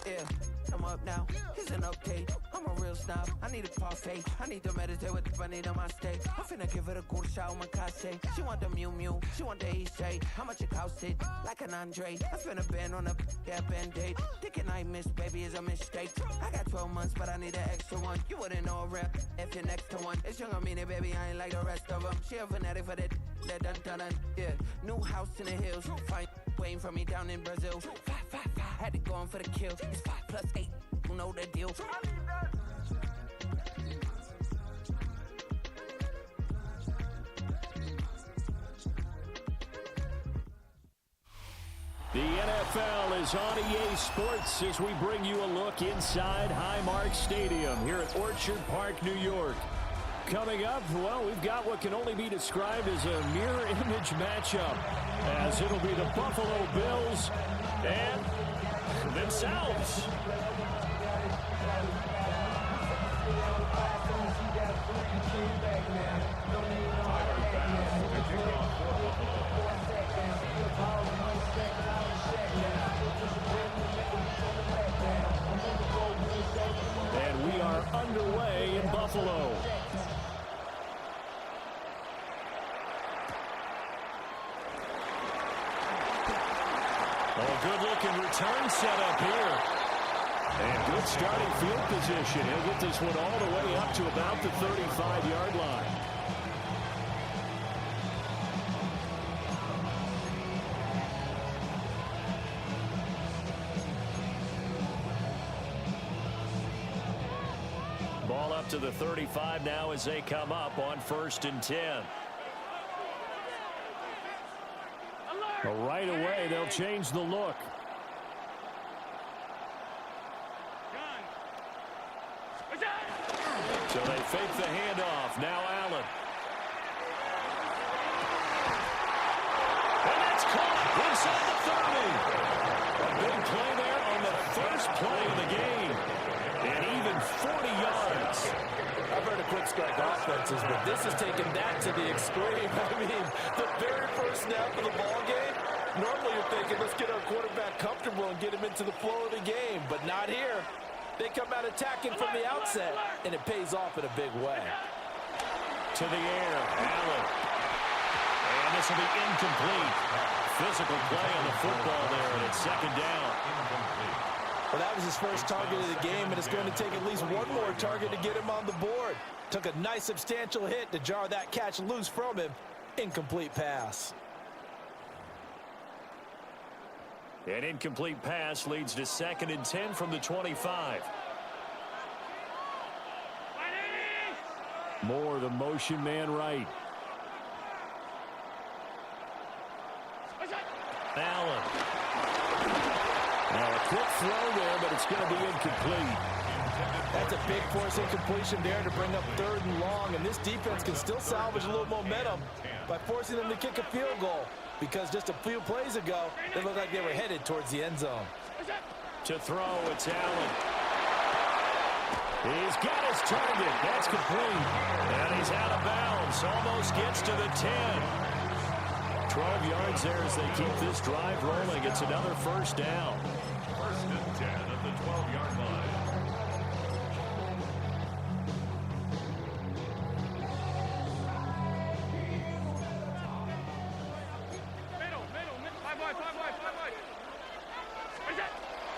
Yeah, I'm up now. Here's an update. I'm a real snob. I need a parfait. I need to meditate with the bunny on my steak. I'm finna give it a good shot on my case. She want the Mew Mew. She want the EJ. How much it costed? Like an Andre. I spent a band on a that band-aid. Thinking I missed, baby, is a mistake. I got 12 months, but I need an extra one. You wouldn't know a rep if you're next to one. It's young, I mean it, baby, I ain't like the rest of them. She a fanatic for that dun. Yeah, new house in the hills. Fine, waiting for me down in Brazil. 5, 5, 5, had to go in for the kill. It's 5 plus 8, you know the deal. The NFL is on EA Sports as we bring you a look inside Highmark Stadium here at Orchard Park, New York. Coming up, well, we've got what can only be described as a mirror image matchup, as it'll be the Buffalo Bills and themselves. And we are underway in Buffalo. Good-looking return setup here. And good starting field position. He'll get this one all the way up to about the 35-yard line. Ball up to the 35 now as they come up on 1st and 10. But right away, they'll change the look. So they fake the handoff. Now Allen. And that's caught inside the 30. A big play there on the first play of the game. And even 40 yards. I've heard of quick strike offenses, but this is taking that to the extreme. I mean, the very first snap of the ball game, normally you're thinking, let's get our quarterback comfortable and get him into the flow of the game, but not here. They come out attacking from the outset, and it pays off in a big way. To the air, Allen. And this will be incomplete. Physical play on the football there, and it's 2nd down. Well, that was his first target of the game, and it's going to take at least one more target to get him on the board. Took a nice substantial hit to jar that catch loose from him. Incomplete pass. An incomplete pass leads to 2nd and 10 from the 25. Moore, the motion man right. Allen. Now a quick throw there, but it's going to be incomplete. That's a big force incompletion there to bring up 3rd and long, and this defense can still salvage a little momentum by forcing them to kick a field goal. because just a few plays ago, they looked like they were headed towards the end zone. To throw, it's Allen. He's got his target. That's complete. And he's out of bounds. Almost gets to the 10. 12 yards there as they keep this drive rolling. It's another first down. First and 10 at the 12-yard line.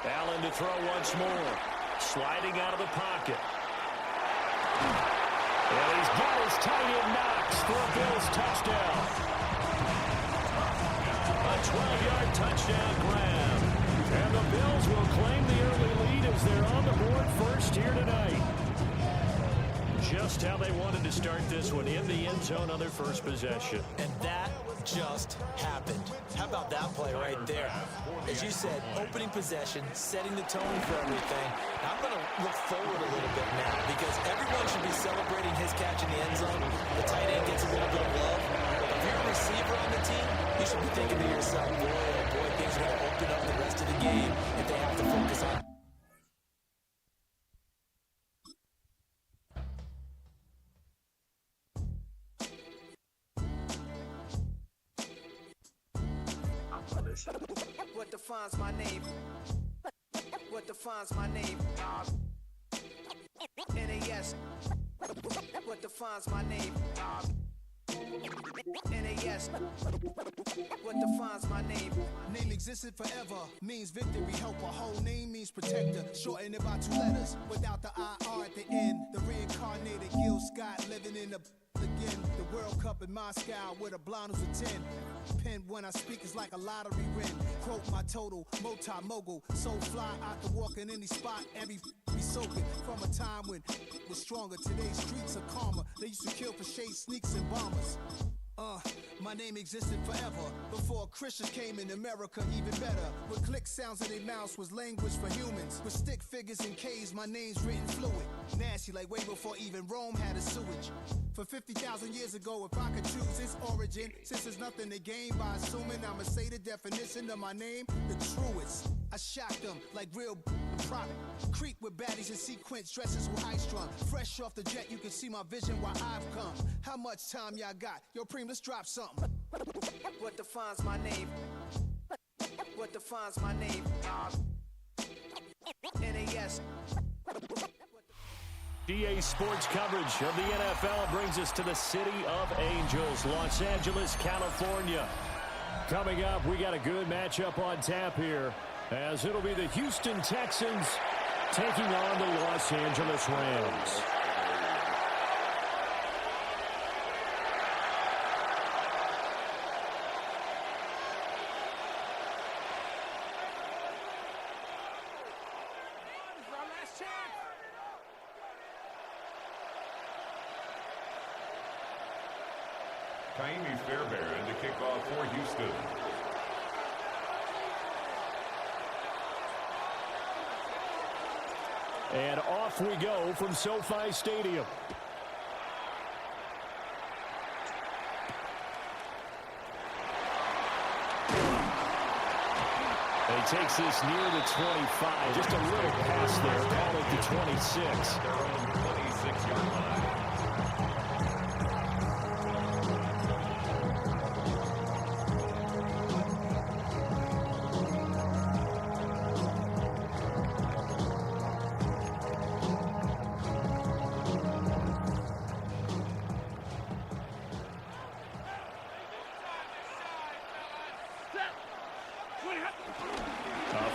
Allen to throw once more. Sliding out of the pocket. And he's got his tight end Knox for a Bills touchdown. A 12-yard touchdown grab. And the Bills will claim the early lead as they're on the board first here tonight. Just how they wanted to start this one, in the end zone on their first possession. And that just happened. How about that play right there? As you said, opening possession, setting the tone for everything. I'm going to look forward a little bit now because everyone should be celebrating his catch in the end zone. The tight end gets a little bit of love. If you're a receiver on the team, you should be thinking to yourself, boy, oh boy, things are going to open up the rest of the game if they have to focus on. What defines my name? What defines my name? NAS. What defines my name? NAS. What defines my name? Name existed forever, means victory, helper. Whole name means protector, shorten it by 2 letters. Without the IR at the end, the reincarnated Gil Scott living in the again. The World Cup in Moscow with a blind who's a 10. Pen when I speak is like a lottery win. Quote my total, multi-mogul. So fly, I can walk in any spot and be soaking. From a time when it was stronger. Today's streets are calmer. They used to kill for shade sneaks and bombers. My name existed forever. Before Christians came in America, even better. With click sounds in their mouths was language for humans. With stick figures and K's, my name's written fluid. Nasty like way before even Rome had a sewage. For 50,000 years ago, if I could choose its origin, since there's nothing to gain by assuming, I'ma say the definition of my name, the truest. I shocked them like real product. Creep with baddies in sequence, dresses with high strung. Fresh off the jet, you can see my vision where I've come. How much time y'all got? Yo, Preem, let's drop something. What defines my name? What defines my name? NAS. GA Sports coverage of the NFL brings us to the City of Angels, Los Angeles, California. Coming up, we got a good matchup on tap here, as it'll be the Houston Texans taking on the Los Angeles Rams. Fairbairn to kick off for Houston. And off we go from SoFi Stadium. He takes this near the 25. Just a little pass there. Call it the 26. Their own 26-yard line.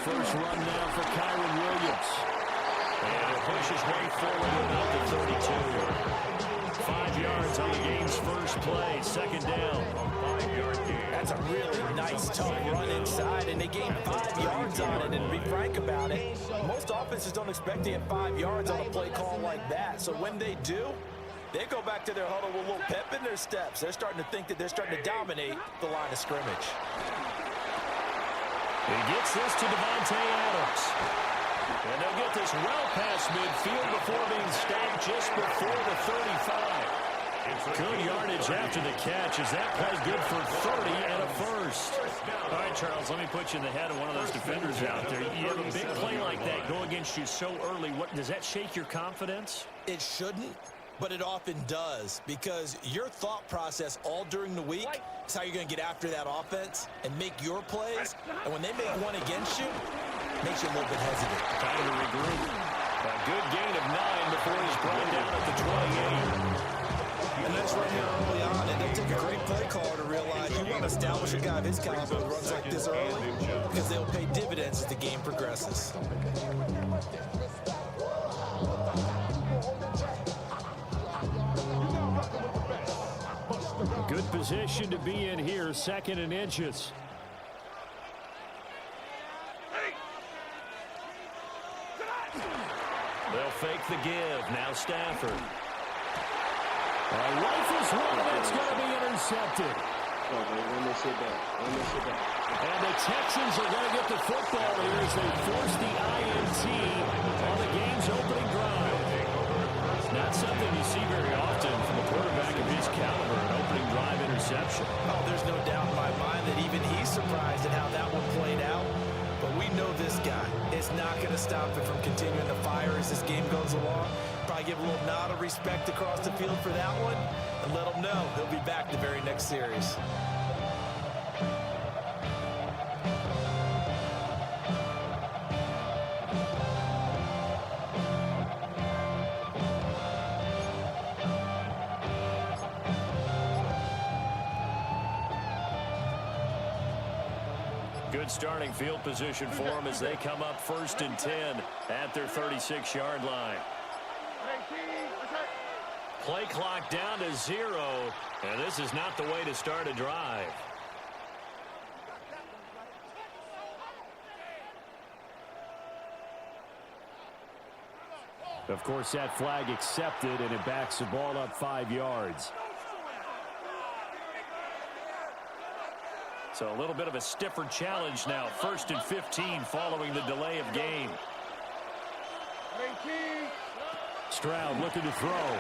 First run now for Kyron Williams. And he'll push his way forward about the 32. 5 yards on the game's first play. Second down. That's a really nice, tough run inside, and they gained 5 yards on it. And to be frank about it, most offenses don't expect to get 5 yards on a play call like that. So when they do, they go back to their huddle with a little pep in their steps. They're starting to think that they're starting to dominate the line of scrimmage. He gets this to Devontae Adams. And they'll get this well past midfield before being stopped just before the 35. Good yardage after the catch. Is that play good for 30 and a first? All right, Charles, let me put you in the head of one of those defenders out there. You have a big play like that go against you so early. Does that shake your confidence? It shouldn't, but it often does, because your thought process all during the week is how you're going to get after that offense and make your plays. And when they make one against you, it makes you a little bit hesitant. Time to regroup. A good gain of 9 before he's brought down at the 28. And that's right here early on. And they'll take a great play caller to realize you want to establish a guy of his caliber who runs like this early, because they'll pay dividends as the game progresses. Good position to be in here, 2nd and inches. They'll fake the give. Now Stafford. Rifles one that's going to be intercepted. And the Texans are going to get the football here as they force the INT on the game's opening drive. Not something you see very often from a quarterback of his caliber, an opening drive interception. Oh, there's no doubt in my mind that even he's surprised at how that one played out. But we know this guy is not going to stop him from continuing to fire as this game goes along. Probably give a little nod of respect across the field for that one and let him know he'll be back the very next series. Good starting field position for them as they come up 1st and 10 at their 36-yard line. Play clock down to 0, and this is not the way to start a drive. Of course, that flag accepted, and it backs the ball up 5 yards. So a little bit of a stiffer challenge now. 1st and 15 following the delay of game. Stroud looking to throw.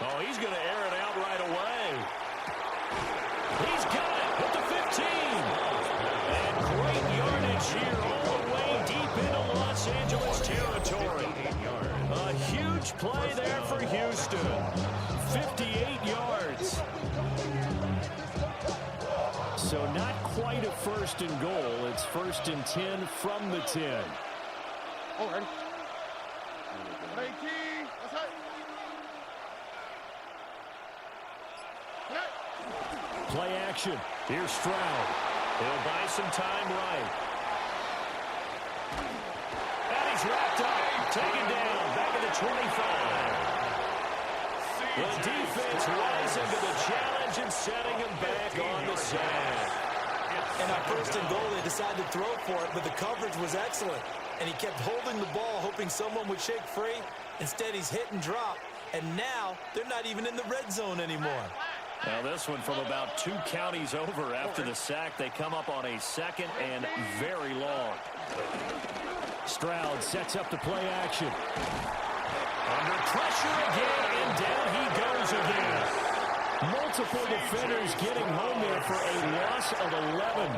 Oh, he's going to air it out right away. He's got it at the 15. And great yardage here all the way deep into Los Angeles territory. A huge play there for Houston. 58 yards. So not quite a 1st and goal. It's 1st and 10 from the 10. Oh, ready? Play action. Here's Stroud. He'll buy some time right. And he's wrapped up. Taken down. Back at the 25. The defense rising to the challenge and setting him back on the sack. And on 1st and goal, they decided to throw for it, but the coverage was excellent. And he kept holding the ball, hoping someone would shake free. Instead, he's hit and drop. And now, they're not even in the red zone anymore. Now this one from about 2 counties over after the sack. They come up on a 2nd and very long. Stroud sets up the play action. Under pressure again, and down he goes again. Multiple defenders getting home there for a loss of 11.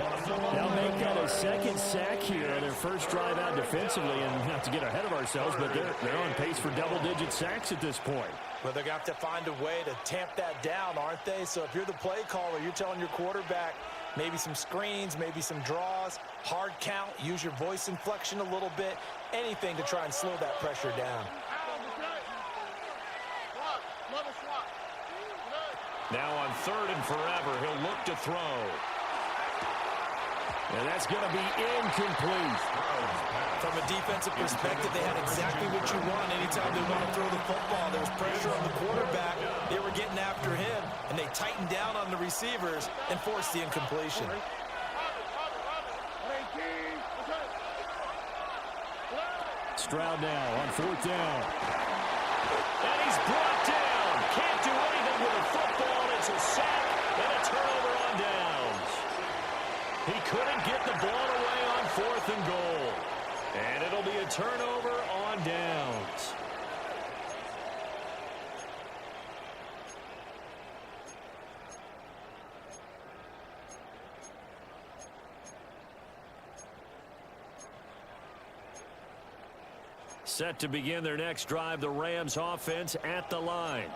They'll make that a 2nd sack here on their first drive out defensively, and not to get ahead of ourselves, but they're on pace for double-digit sacks at this point. Well, they're going to have to find a way to tamp that down, aren't they? So if you're the play caller, you're telling your quarterback maybe some screens, maybe some draws, hard count, use your voice inflection a little bit, anything to try and slow that pressure down. Now on 3rd and forever, he'll look to throw. And that's going to be incomplete. From a defensive perspective, they had exactly what you want anytime they want to throw the football. There was pressure on the quarterback. They were getting after him, and they tightened down on the receivers and forced the incompletion. Stroud now on 4th down. And he's brought down. Can't do anything with a football. It's a sack and a turnover on downs. He couldn't get the ball away on 4th and goal. And it'll be a turnover on downs. Set to begin their next drive, the Rams offense at the line.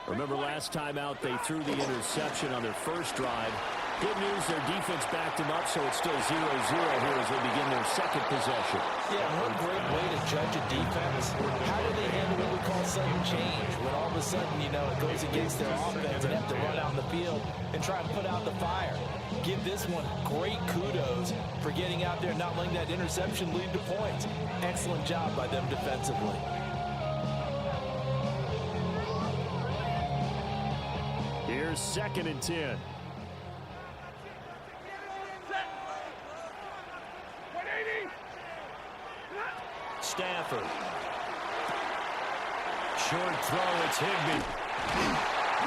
Remember last time out they threw the interception on their first drive. Good news, their defense backed them up, so it's still 0-0 here as they begin their second possession. Yeah, one great way to judge a defense. How do they handle what we call sudden change? When all of a sudden, you know, it goes against their offense and they have to run out in the field and try and put out the fire. Give this one great kudos for getting out there and not letting that interception lead to points. Excellent job by them defensively. Here's 2nd and 10. Stafford. Short throw, it's Higbee.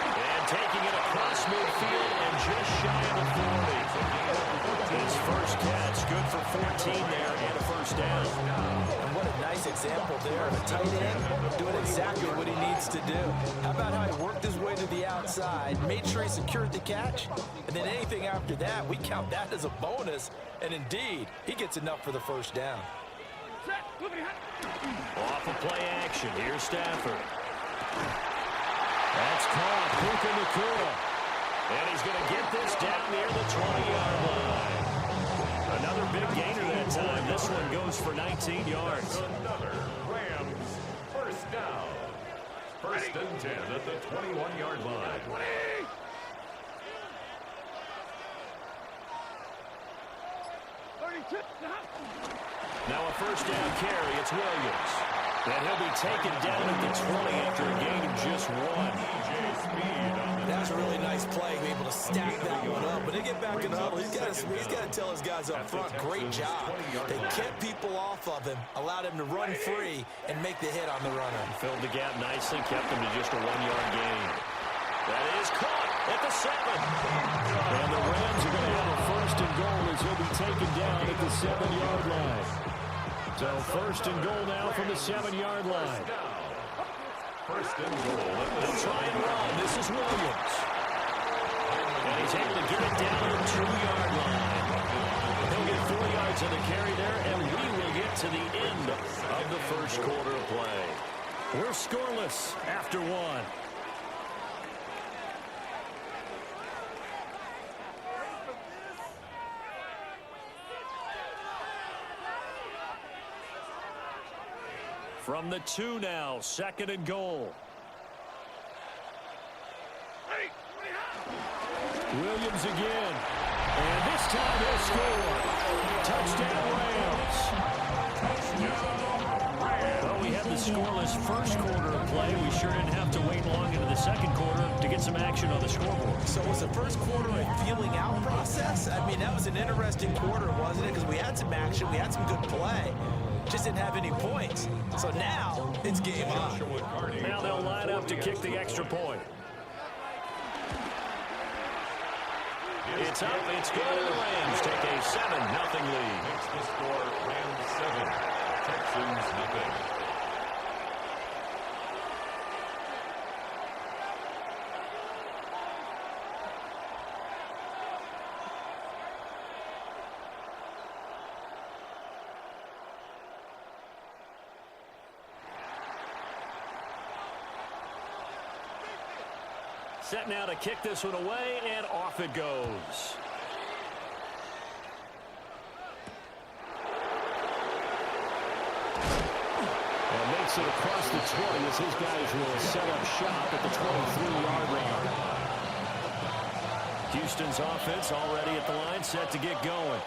And taking it across midfield and just shy of the 40. His first catch, good for 14 there and a first down. And what a nice example there of a tight end doing exactly what he needs to do. How about how he worked his way to the outside, made sure he secured the catch, and then anything after that, we count that as a bonus. And indeed, he gets enough for the first down. Off of play action. Here's Stafford. That's caught. Puka Nacua. And he's going to get this down near the 20-yard line. Another big gainer that time. This one goes for 19 yards. Another Rams first down. 1st and 10 at the 21-yard line. Now a first down carry. It's Williams. And he'll be taken down at the 20 after a gain of just 1. That's a really nice play, be able to stack that one up. When they get back in the huddle, he's got to tell his guys up front, great job. They kept people off of him, allowed him to run free, and make the hit on the runner. Filled the gap nicely, kept him to just a 1-yard gain. That is caught at the 7. And the Rams are going to have a 1st and goal as he'll be taken down at the 7-yard line. So 1st and goal now from the 7-yard line. 1st and goal. They'll try and run. This is Williams. And he's able to get it down to the 2-yard line. He'll get 4 yards on the carry there, and we will get to the end of the first quarter of play. We're scoreless after 1. From the 2 now, 2nd and goal. Williams again. And this time he'll score. Touchdown Rams. Well, we had the scoreless first quarter of play. We sure didn't have to wait long into the second quarter to get some action on the scoreboard. So was the first quarter a feeling out process? I mean, that was an interesting quarter, wasn't it? Because we had some action, we had some good play. Just didn't have any points. So now, it's game on. Now they'll line up to kick the extra point. It's up, it's good, and the Rams take a 7-0 lead. Makes the score Rams 7, Texans nothing. Set now to kick this one away, and off it goes. And makes it across the 20 as his guys will set up shop at the 23-yard line. Houston's offense already at the line, set to get going.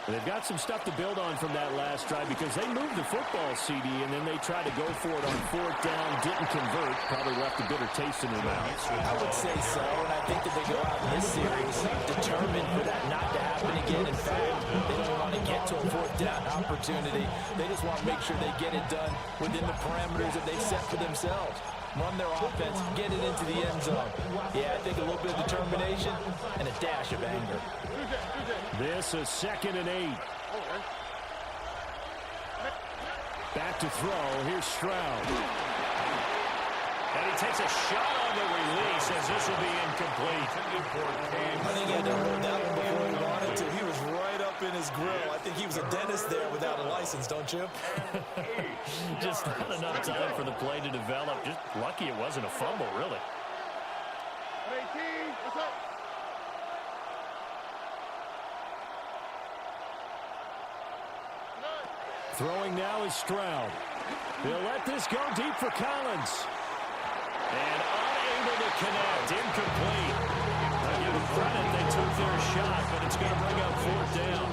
And they've got some stuff to build on from that last drive because they moved the football, CD, and then they tried to go for it on 4th down, didn't convert, probably left a bitter taste in their mouths. I would say so, and I think that they go out in this series determined for that not to happen again. In fact, they don't want to get to a 4th down opportunity. They just want to make sure they get it done within the parameters that they've set for themselves. Run their offense, get it into the end zone. Yeah, I think a little bit of determination and a dash of anger. This is 2nd and 8. Back to throw. Here's Stroud. And he takes a shot on the release as this will be incomplete. I think he had to hold that one before he wanted to. He was right up in his his grill. I think he was a dentist there without a license, don't you? Just not enough time for the play to develop. Just lucky it wasn't a fumble, really. What's up? Throwing now is Stroud. He'll let this go deep for Collins. And unable to connect. Incomplete. I give them credit. They took their shot, but it's going to bring up 4th down.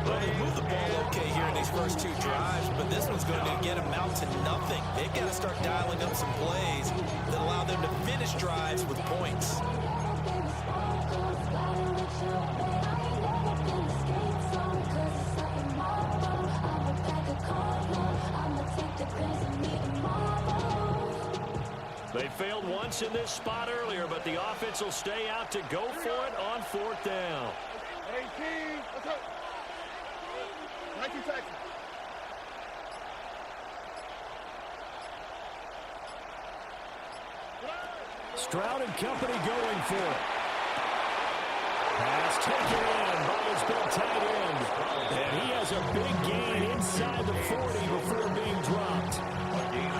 Well, they moved the ball okay here in these first 2 drives, but this one's going to get them out to nothing. They've got to start dialing up some plays that allow them to finish drives with points. They failed once in this spot earlier, but the offense will stay out to go for it on 4th down. 18, what's up? 19 Texas. Stroud and company going for it. Pass taken in by his big tight end. And he has a big gain inside the 40 before being dropped.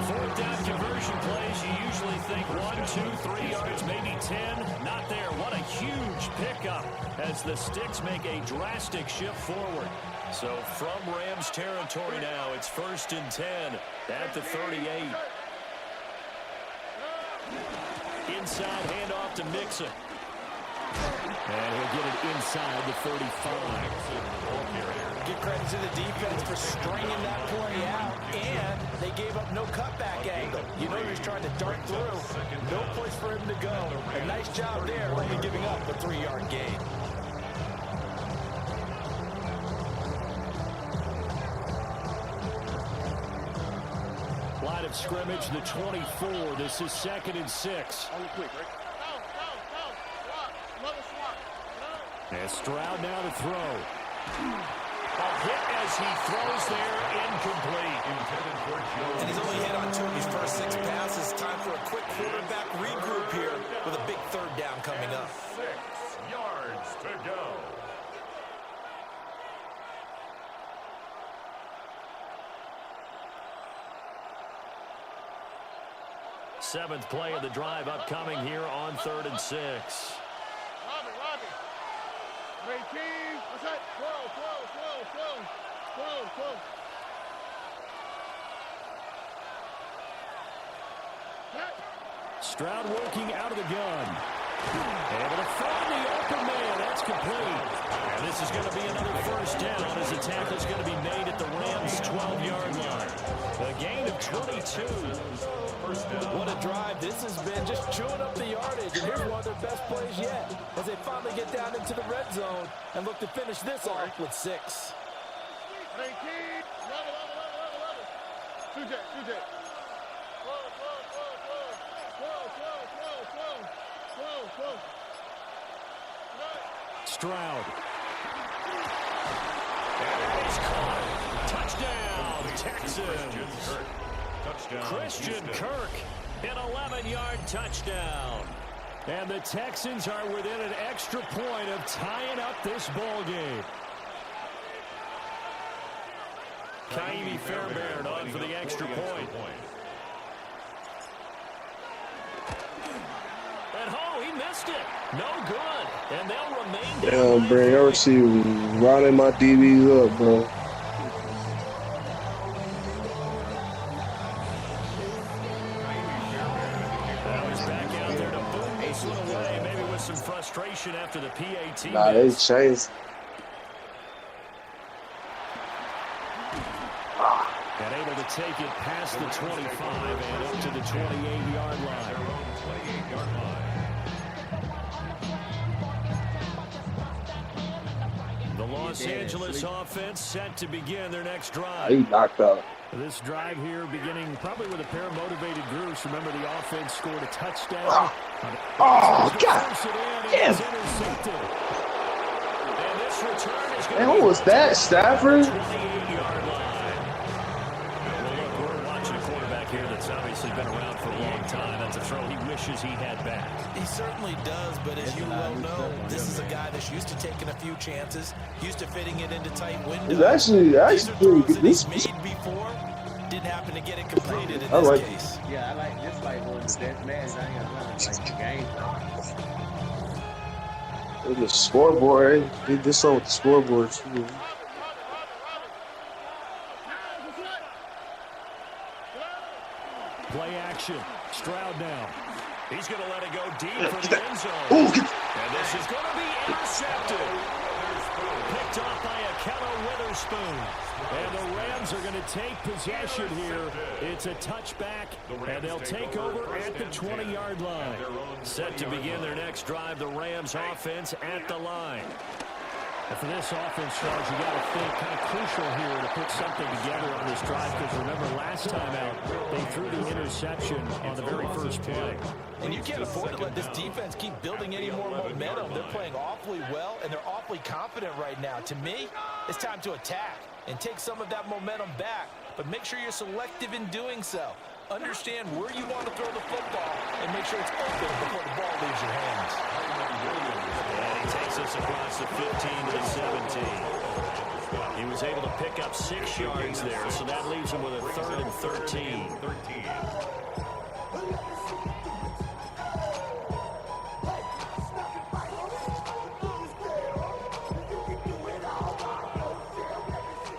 4th down conversion plays, you usually think 1, 2, 3 yards, maybe 10. Not there. What a huge pickup as the Sticks make a drastic shift forward. So from Rams territory now, it's 1st and 10 at the 38. Inside handoff to Mixon. And he'll get it inside the 35. Give credit to the defense for stringing that play out, and they gave up no cutback angle. You know he's trying to dart through. No place for him to go. A nice job there, only giving up a 3-yard gain. Line of scrimmage, the 24. This is 2nd and 6. On the quick, right? And Stroud now to throw. A hit as he throws there, incomplete. And he's only hit on 2 of his first 6 passes. Time for a quick quarterback regroup here with a big 3rd down coming up. 6 yards to go. Seventh play of the drive upcoming here on 3rd and 6. Robbie. 18, what's that? 12. Stroud working out of the gun. Able to find the open man. That's complete. And this is going to be another 1st down as the tackle is going to be made at the Rams' 12-yard line. A gain of 22. What a drive this has been, just chewing up the yardage. And here's one of their best plays yet as they finally get down into the red zone and look to finish this off with 6. 18, 11. 2 Jet. Whoa. Stroud. And he's caught. Touchdown, Texans. Christian Kirk, an 11-yard touchdown. And the Texans are within an extra point of tying up this ball game. Kaimi Fairbairn on for the extra point. And he missed it. No good. And they'll remain down. Damn, bro, I see you riding my DBs up, bro. Maybe with some frustration after the PAT. Nah, they changed. And able to take it past the 25 and up to the 28-yard line. The Los Angeles offense set to begin their next drive. He knocked out. This drive here beginning probably with a pair of motivated groups. Remember, the offense scored a touchdown. Oh, God. Damn. Man, who was that, Stafford? We're watching a quarterback here that's He's obviously been around for a long time. That's a throw he wishes he had back. He certainly does, but as you well know, this is a guy that's used to taking a few chances, used to fitting it into tight windows. It's actually pretty good. He's made before. Didn't happen to get it completed in this case. Yeah, I like this like one of the best matches I ain't gonna lie. Like the game. Look at the scoreboard. Did this on with the scoreboard too. Play action. Stroud now. He's going to let it go deep for the end zone. And this is going to be intercepted. Picked off by Akello Witherspoon. And the Rams are going to take possession here. It's a touchback, and they'll take over at the 20-yard line. Set to begin their next drive, the Rams offense at the line. And for this offense, Charles, you got to think kind of crucial here to put something together on this drive, because remember last time out, they threw the interception on the very first play. And you can't afford to let this defense keep building any more momentum. They're playing awfully well, and they're awfully confident right now. To me, it's time to attack and take some of that momentum back, but make sure you're selective in doing so. Understand where you want to throw the football and make sure it's open before the ball leaves your hands. And he takes us across the 15 to the 17. He was able to pick up 6 yards there, so that leaves him with a 3rd and 13.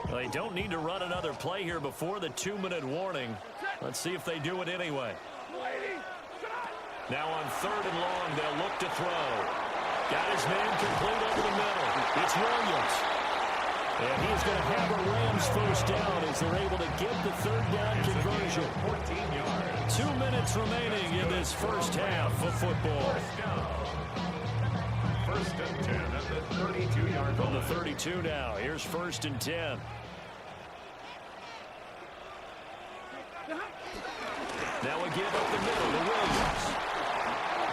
Well, they don't need to run another play here before the 2-minute warning. Let's see if they do it anyway. Now on 3rd and long, they'll look to throw. Got his man complete over the middle. It's Williams. And he's going to have a Rams first down as they're able to get the 3rd down conversion. 14 yards. 2 minutes remaining in this first half of football. First and 10 at the 32-yard line. From the 32 now. Here's 1st and 10. Now we give up the middle to Williams.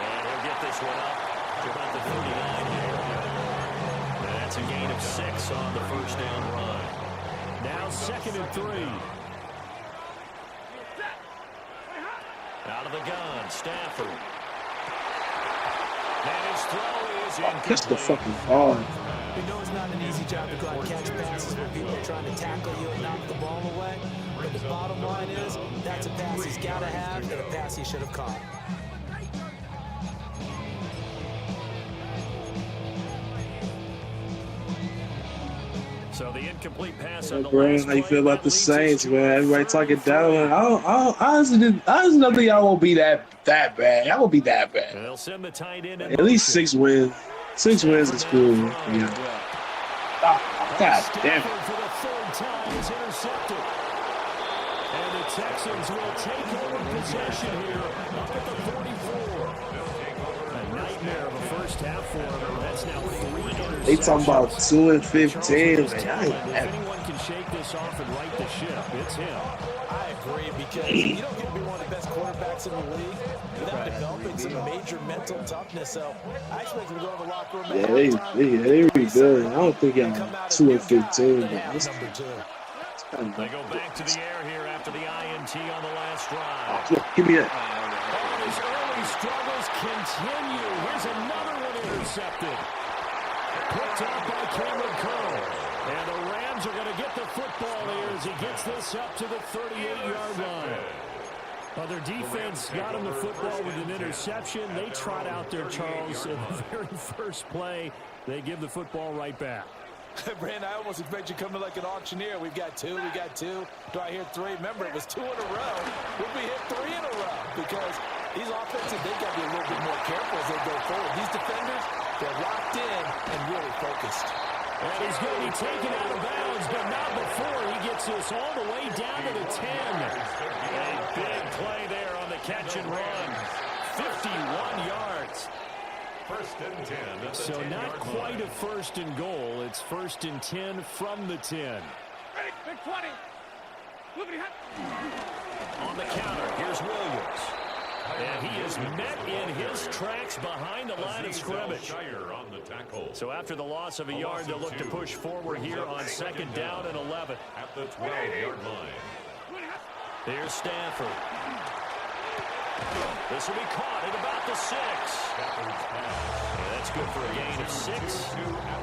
And he'll get this one up to about the 39 here. And that's a gain of 6 on the first down run. Now 2nd and 3. Out of the gun, Stafford. And his throw is incomplete. Catch the fucking ball. We know it's not an easy job to go out and catch passes when people are trying to tackle you and knock the ball away. But the bottom line is, that's a pass he's got to have and a pass he should have caught. So the incomplete pass Hey, on the Brian, last how you play, feel about that the leads us Saints, to man? Everybody talking down. Honestly, don't think y'all won't be that bad. Y'all won't be that bad. And they'll send the tight end in At least motion. 6 wins. 6 wins is cool. Yeah. God damn it. For the 3rd time is intercepted. And the Texans will take over possession here up at the 44. A nightmare of a first half for them. That's now 3 interceptions. They talking about 2 and 15. Man, If anyone can shake this off and right the ship, it's him. I agree, because you don't get to be one of the best quarterbacks in the league without developing some major mental toughness. So I expect him to go in the locker room. Yeah, they really good. I don't think y'all 2 and 15, but it's number 2. They go back to the air here after the INT on the last drive. give me that. Oh, his early struggles continue. Here's another one intercepted. Picked up by Cameron Cole. And the Rams are going to get the football here as he gets this up to the 38-yard line. Well, their defense got him the football with an interception. They trot out there, Charles, in the very first play. They give the football right back. Brandon, I almost expect you coming like an auctioneer. We've got 2, we got 2. Do I hear 3? Remember, it was 2 in a row. Would we hit 3 in a row? Because these offenses, they've got to be a little bit more careful as they go forward. These defenders, they're locked in and really focused. And he's going to be taken out of bounds, but not before he gets this all the way down to the 10. A big play there on the catch and run. 51 yards. First and 10 at the So 10-yard not quite line. a 1st and goal. It's 1st and 10 from the 10. Ready, big 20. Lookity hot. On the counter, here's Williams. And he is met in his tracks behind the line of scrimmage. On the tackle. So after the loss of a yard, they'll look to push forward here on 2nd down and 11. At the 12-yard line. Here's Stafford. This will be caught at about the 6. Yeah, that's good for a gain of 6.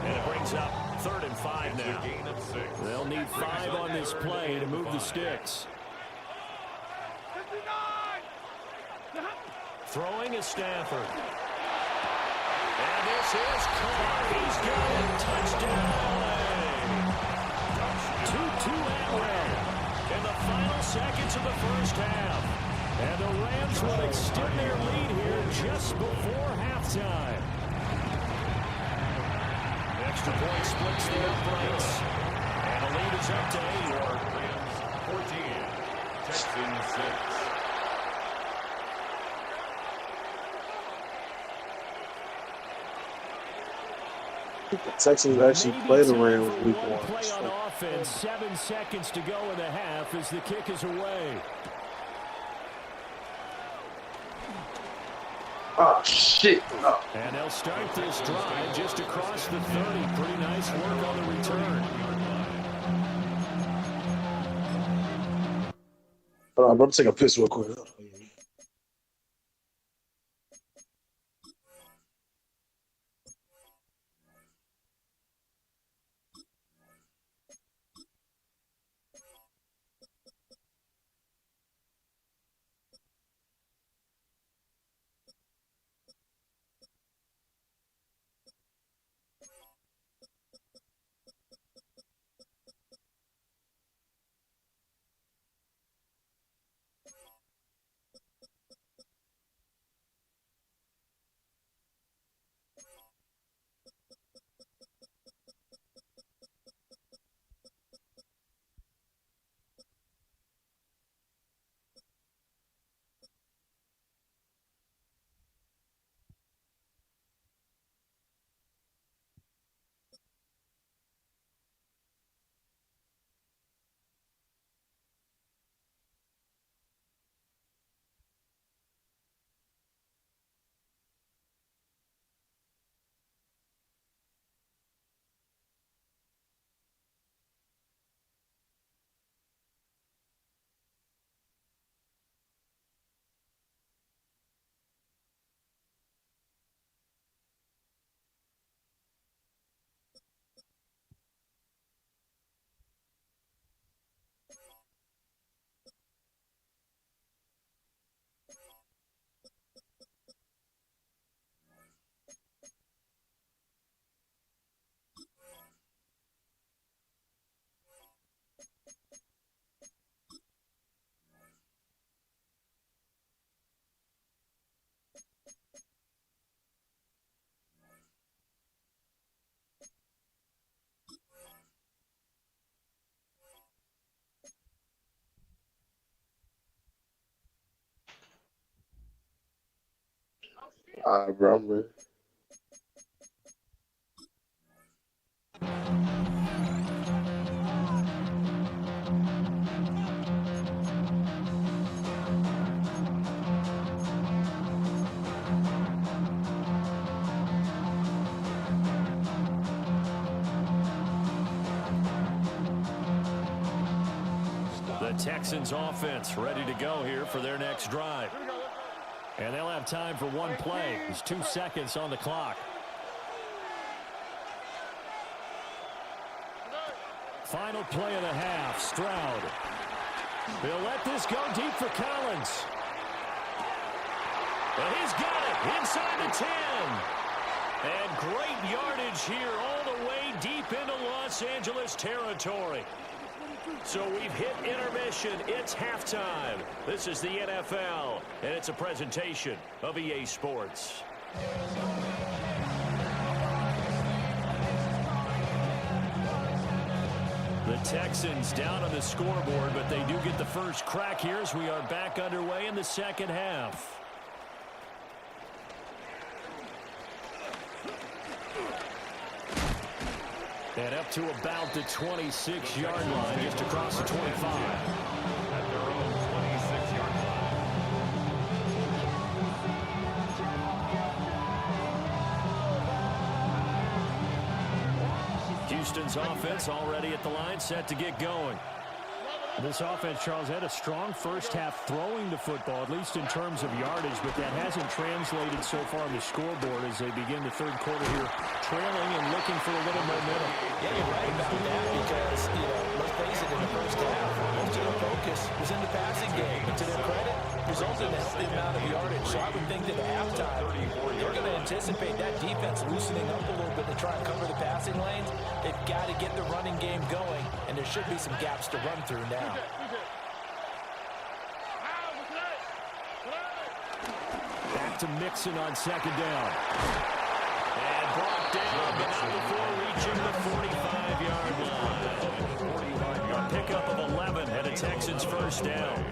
And it brings up 3rd and 5 now. They'll need 5 on this play to move the sticks. Throwing is Stafford. And this is caught. He's got it. Touchdown. 2-2 at in the final seconds of the first half. And the Rams will extend their lead here just before halftime. Extra point splits the uprights. And the lead is up to 8. Rams 14, Texans 6. The Texans actually played the Rams week 1. Play on offense, 7 seconds to go in the half as the kick is away. Oh, shit. No. And they'll start this drive just across the 30. Pretty nice work on the return. Hold on, I'm going to take a piss real quick. All right, bro, I'm ready. The Texans offense ready to go here for their next drive. And they'll have time for one play. There's 2 seconds on the clock. Final play of the half. Stroud. They'll let this go deep for Collins. And he's got it inside the 10. And great yardage here all the way deep into Los Angeles territory. So we've hit intermission. It's halftime. This is the NFL, and it's a presentation of EA Sports. The Texans down on the scoreboard, but they do get the first crack here as we are back underway in the second half. And up to about the 26-yard line, just across the 25. At their own 26-yard line. Houston's offense already at the line, set to get going. This offense, Charles, had a strong first half throwing the football, at least in terms of yardage, but that hasn't translated so far on the scoreboard as they begin the third quarter here, trailing and looking for a little momentum. Yeah, you're right about that because, let's face it, in the first half, most of their focus was in the passing game. And to their credit, resulted in a healthy amount of yardage. So I would think that at halftime, they're going to anticipate that defense loosening up a little bit to try and cover the passing lanes. They've got to get the running game going, and there should be some gaps to run through now. Back to Mixon on second down. And brought down, but not before reaching the 45-yard line. A pickup of 11 and a Texans first down.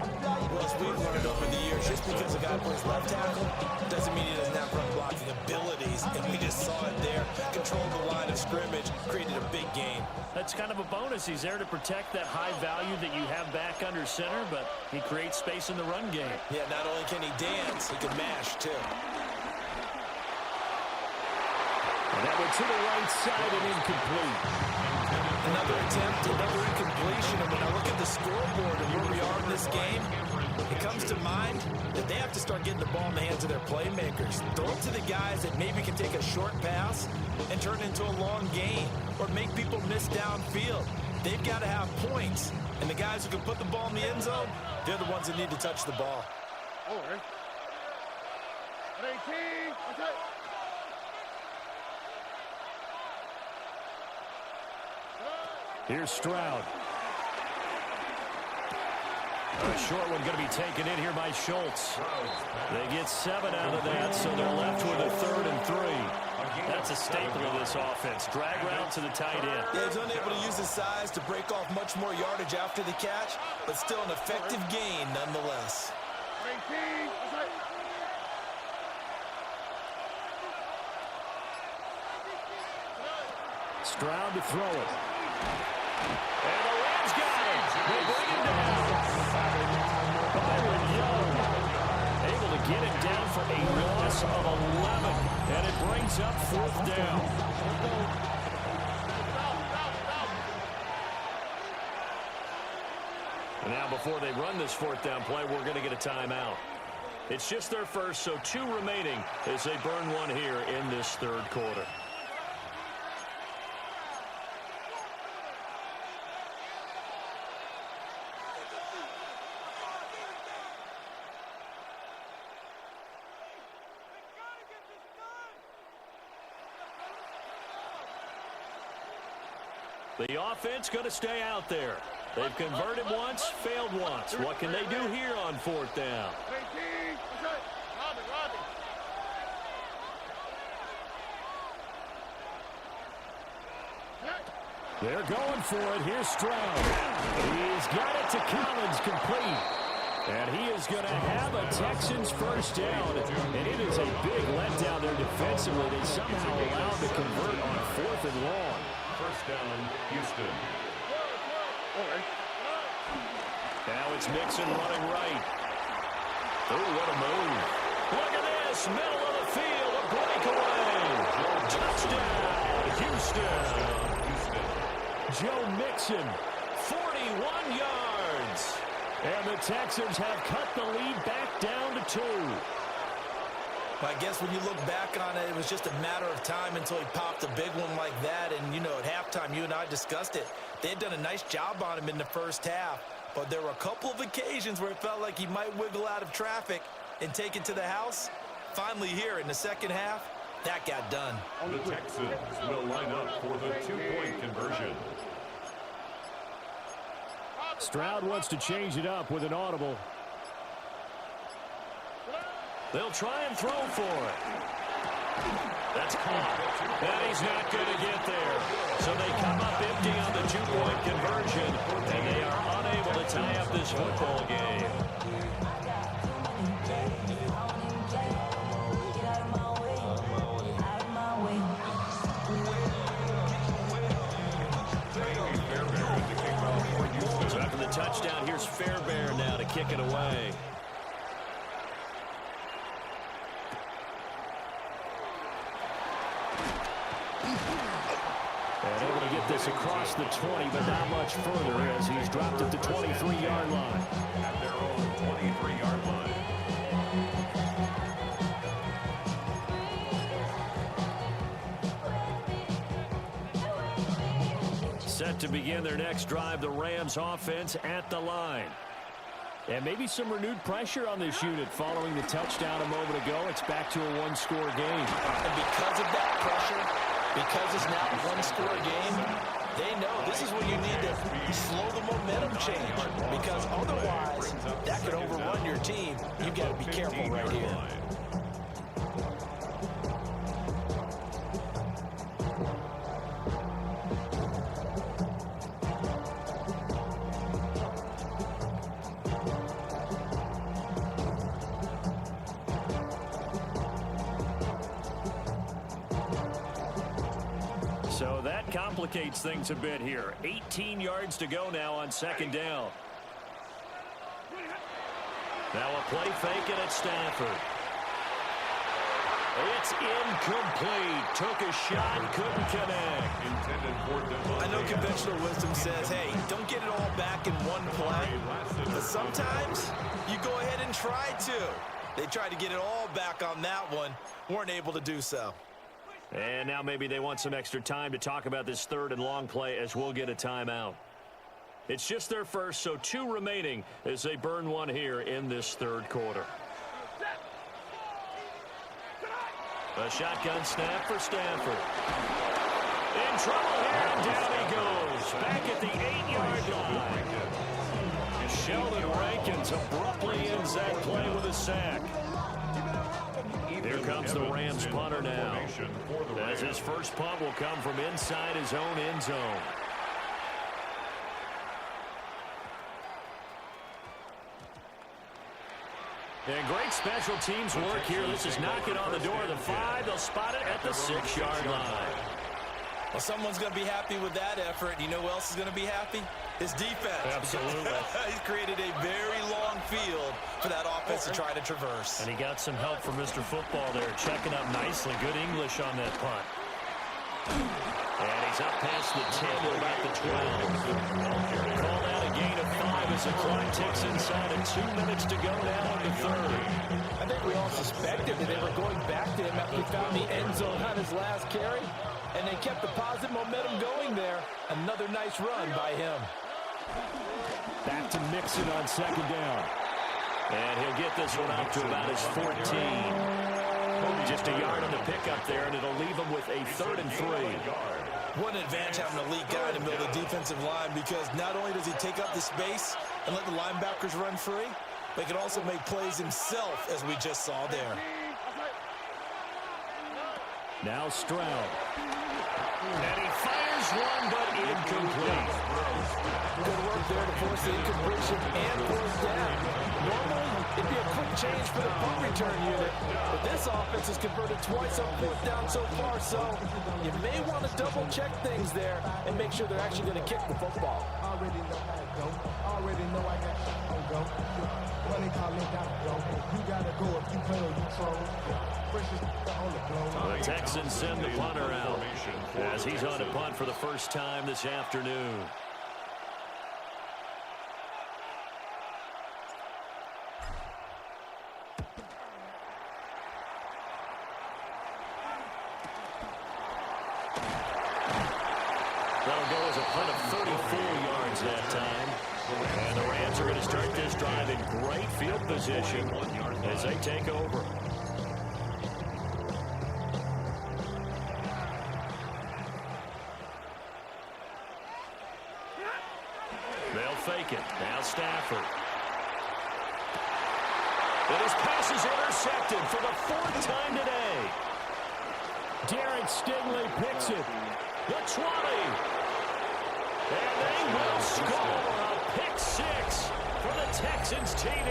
Well, as we've learned over the years, just because a guy plays left tackle doesn't mean he doesn't have run blocking abilities, and we just saw it there. Controlled the line of scrimmage, created a big gain. That's kind of a bonus. He's there to protect that high value that you have back under center, but he creates space in the run game. Yeah, not only can he dance, he can mash, too. And that went to the right side and incomplete. Another attempt, another incompletion, and when I look at the scoreboard and where we are in this game, it comes to mind that they have to start getting the ball in the hands of their playmakers. Throw it to the guys that maybe can take a short pass and turn it into a long gain or make people miss downfield. They've got to have points, and the guys who can put the ball in the end zone, they're the ones that need to touch the ball. Here's Stroud. A short one going to be taken in here by Schultz. They get 7 out of that, so they're left with a 3rd and 3. That's a staple of this offense. Drag route to the tight end. Yeah, he's unable to use his size to break off much more yardage after the catch, but still an effective gain nonetheless. Stroud to throw it. And the Rams got it. They bring him down. Byron Young able to get it down for a loss of 11. And it brings up 4th down. And now before they run this 4th down play, we're going to get a timeout. It's just their first, so 2 remaining as they burn one here in this 3rd quarter. The offense going to stay out there. They've converted once, failed once. What can they do here on 4th down? They're going for it. Here's Stroud. He's got it to Collins, complete. And he is going to have a Texans first down. And it is a big letdown there defensively. They somehow allowed to convert on 4th and long. First down, Houston. Now it's Mixon running right. Oh, what a move. Look at this. Middle of the field. A breakaway. Touchdown, Houston. Joe Mixon, 41 yards. And the Texans have cut the lead back down to 2. I guess when you look back on it, it was just a matter of time until he popped a big one like that. And, at halftime, you and I discussed it. They had done a nice job on him in the first half. But there were a couple of occasions where it felt like he might wiggle out of traffic and take it to the house. Finally here in the second half, that got done. The Texans will line up for the 2-point conversion. Stroud wants to change it up with an audible. They'll try and throw for it. That's caught. And he's not going to get there. So they come up empty on the 2-point conversion, and they are unable to tie up this football game. So after the touchdown, here's Fairbairn now to kick it away. And able to get this across the 20, but not much further as he's dropped at the 23-yard line. At their own 23-yard line. Set to begin their next drive, the Rams offense at the line. And maybe some renewed pressure on this unit following the touchdown a moment ago. It's back to a one-score game. And because of that pressure, because it's now a one-score game, they know this is when you need to slow the momentum change. Because otherwise, that could overrun your team. You've got to be careful right here. So that complicates things a bit here. 18 yards to go now on second down. Now a play fake and it's Stafford. It's incomplete. Took a shot, couldn't connect. I know conventional wisdom says, hey, don't get it all back in one play. But sometimes you go ahead and try to. They tried to get it all back on that one. Weren't able to do so. And now maybe they want some extra time to talk about this third and long play as we'll get a timeout. It's just their first, so 2 remaining as they burn one here in this third quarter. A shotgun snap for Stanford. In trouble here, and down he goes. Back at the 8-yard line. Sheldon Rankins abruptly ends that play with a sack. Here comes the Rams punter now, as his first punt will come from inside his own end zone. And great special teams work here. This is knocking on the door of the 5. They'll spot it at the 6-yard line. Well, someone's going to be happy with that effort. You know who else is going to be happy? His defense. Absolutely. He's created a very long field for that offense to try to traverse. And he got some help from Mr. Football there, checking up nicely. Good English on that punt. And he's up past the 10 to about the 12. Called out a gain of 5 as the clock ticks inside of 2 minutes to go now in the third. I think we all suspected that they were going back to him after he found the end zone on his last carry. And they kept the positive momentum going there. Another nice run by him. Back to Mixon on second down. And he'll get this one out to about his 14. Just a yard on the pickup there, and it'll leave him with a 3rd and 3. What an advantage having an elite guy in the middle of the defensive line, because not only does he take up the space and let the linebackers run free, but he can also make plays himself, as we just saw there. Now Stroud. And he fires one, but incomplete. Good work there to force the incompletion and fourth down. Normally, it'd be a quick change for the punt return unit, but this offense has converted twice on fourth down so far, so you may want to double-check things there and make sure they're actually going to kick the football. Already know how it go. Already know I got to go. Money calling down go. You gotta go if you play or you troll. The Texans send the punter out as he's on to punt for the first time this afternoon. That'll go as a punt of 34 yards that time. And the Rams are going to start this drive in great field position as they take over. They'll fake it. Now Stafford. And his pass is intercepted for the 4th time today. Darren Stingley picks it. The 20. And they will score a pick 6 for the Texans TD.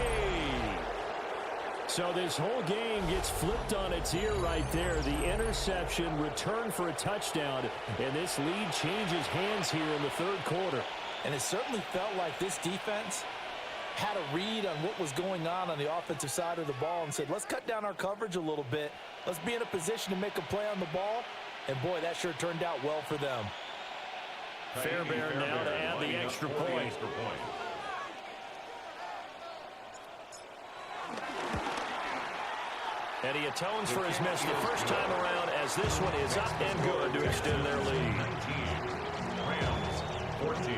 So this whole game gets flipped on its ear right there. The interception, return for a touchdown, and this lead changes hands here in the third quarter. And it certainly felt like this defense had a read on what was going on the offensive side of the ball and said, let's cut down our coverage a little bit. Let's be in a position to make a play on the ball. And, boy, that sure turned out well for them. Fairbairn now to add the extra point. And he atones for his miss the first time around as this one is up and good to extend their lead. 19, Rams 14.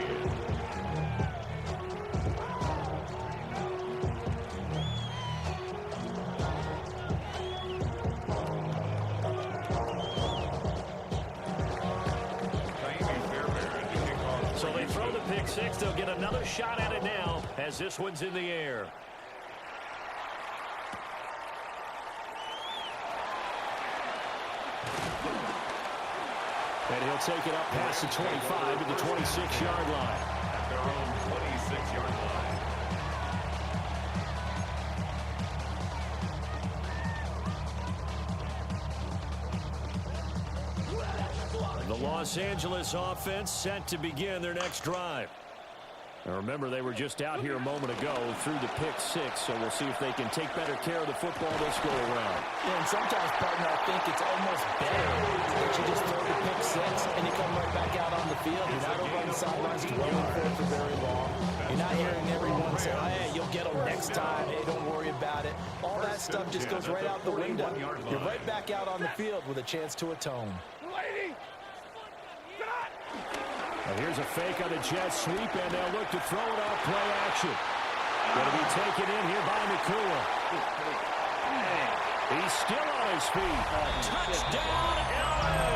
So they throw the pick six. They'll get another shot at it now as this one's in the air. And he'll take it up past the 25 to the 26-yard line. At their own 26-yard line. The Los Angeles offense set to begin their next drive. Now remember, they were just out here a moment ago through the pick six, so we'll see if they can take better care of the football this go around. Yeah, and sometimes, partner, I think it's almost better that you just throw the pick six and you come right back out on the field. You're not over on the sidelines dwelling for it for very long. You're not hearing everyone say, hey, you'll get them next time. Hey, don't worry about it. All that stuff just goes right out the window. You're right back out on the field with a chance to atone. Now here's a fake on the jet sweep, and they'll look to throw it off play action. Going to be taken in here by Nakua. He's still on his feet. Touchdown, LA!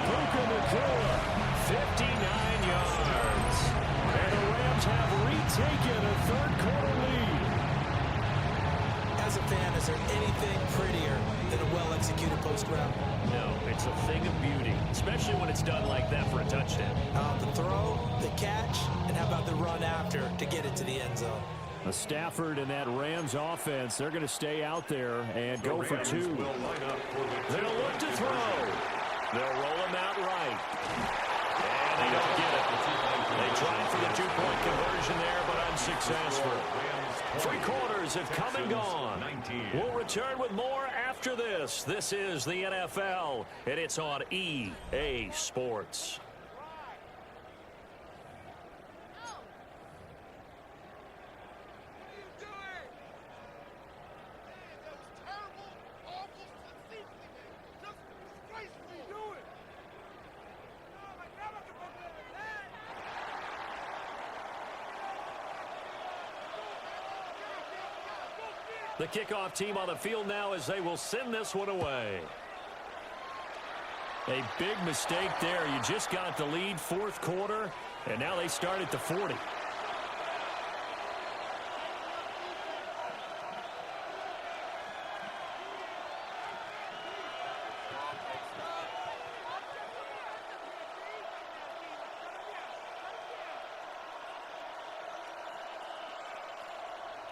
Puka Nakua, 59 yards. And the Rams have retaken a third-quarter lead. As a fan, is there anything prettier than a well-executed post route? No, it's a thing of beauty, especially when it's done like that for a touchdown. The throw, the catch, and how about the run after to get it to the end zone? Stafford and that Rams offense, they're going to stay out there and go for two. They'll look to throw. They'll roll him out right. And they don't get it. They tried for the two-point conversion there, but unsuccessful. Three quarters have come and gone. We'll return with more after this. This is the NFL, and it's on EA Sports. The kickoff team on the field now as they will send this one away. A big mistake there. You just got the lead fourth quarter, and now they start at the 40.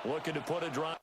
Looking to put a drive.